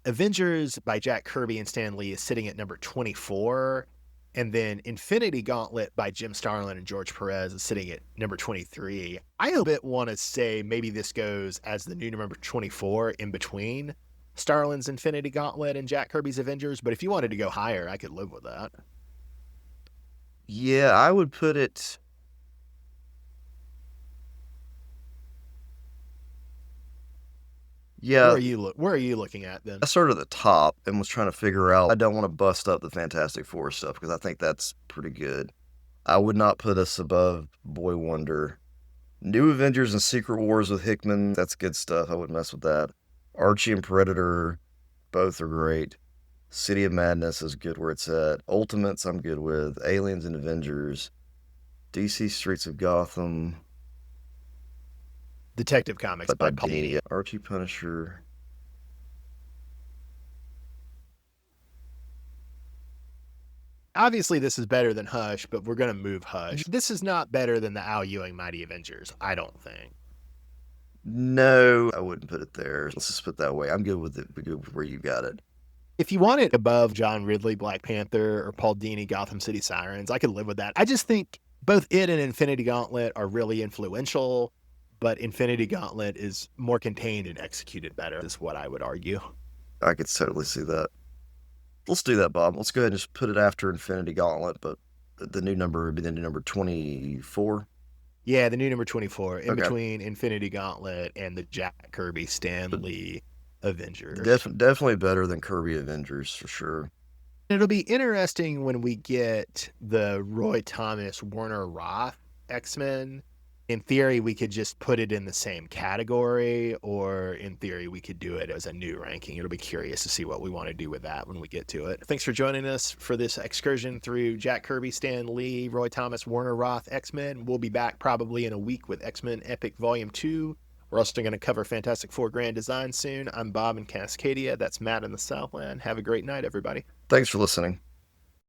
Avengers by Jack Kirby and Stan Lee is sitting at number 24. And then Infinity Gauntlet by Jim Starlin and George Perez is sitting at number 23. I a bit want to say maybe this goes as the new number 24 in between Starlin's Infinity Gauntlet and Jack Kirby's Avengers. But if you wanted to go higher, I could live with that. Yeah, I would put it. Where Yeah, are you looking at then? I started at the top and was trying to figure out. I don't want to bust up the Fantastic Four stuff because I think that's pretty good. I would not put us above Boy Wonder. New Avengers and Secret Wars with Hickman, that's good stuff. I wouldn't mess with that. Archie and Predator, both are great. City of Madness is good where it's at. Ultimates, I'm good with. Aliens and Avengers. DC Streets of Gotham. Detective Comics by Paul Dini. Archie Punisher. Obviously, this is better than Hush, but we're going to move Hush. This is not better than the Al Ewing Mighty Avengers, I don't think. No, I wouldn't put it there. Let's just put it that way. I'm good with it. We're good with where you got it. If you want it above John Ridley, Black Panther, or Paul Dini, Gotham City Sirens, I could live with that. I just think both it and Infinity Gauntlet are really influential, but Infinity Gauntlet is more contained and executed better, is what I would argue. I could totally see that. Let's do that, Bob. Let's go ahead and just put it after Infinity Gauntlet, but the new number would be the new number 24. Yeah, the new number 24, in Okay. between Infinity Gauntlet and the Jack Kirby Stan Lee Avengers. Definitely better than Kirby Avengers, for sure. It'll be interesting when we get the Roy Thomas, Werner Roth X-Men. In theory, we could just put it in the same category, or in theory, we could do it as a new ranking. It'll be curious to see what we want to do with that when we get to it. Thanks for joining us for this excursion through Jack Kirby, Stan Lee, Roy Thomas, Werner Roth, X-Men. We'll be back probably in a week with X-Men Epic Volume 2. We're also going to cover Fantastic Four Grand Design soon. I'm Bob in Cascadia. That's Matt in the Southland. Have a great night, everybody. Thanks for listening.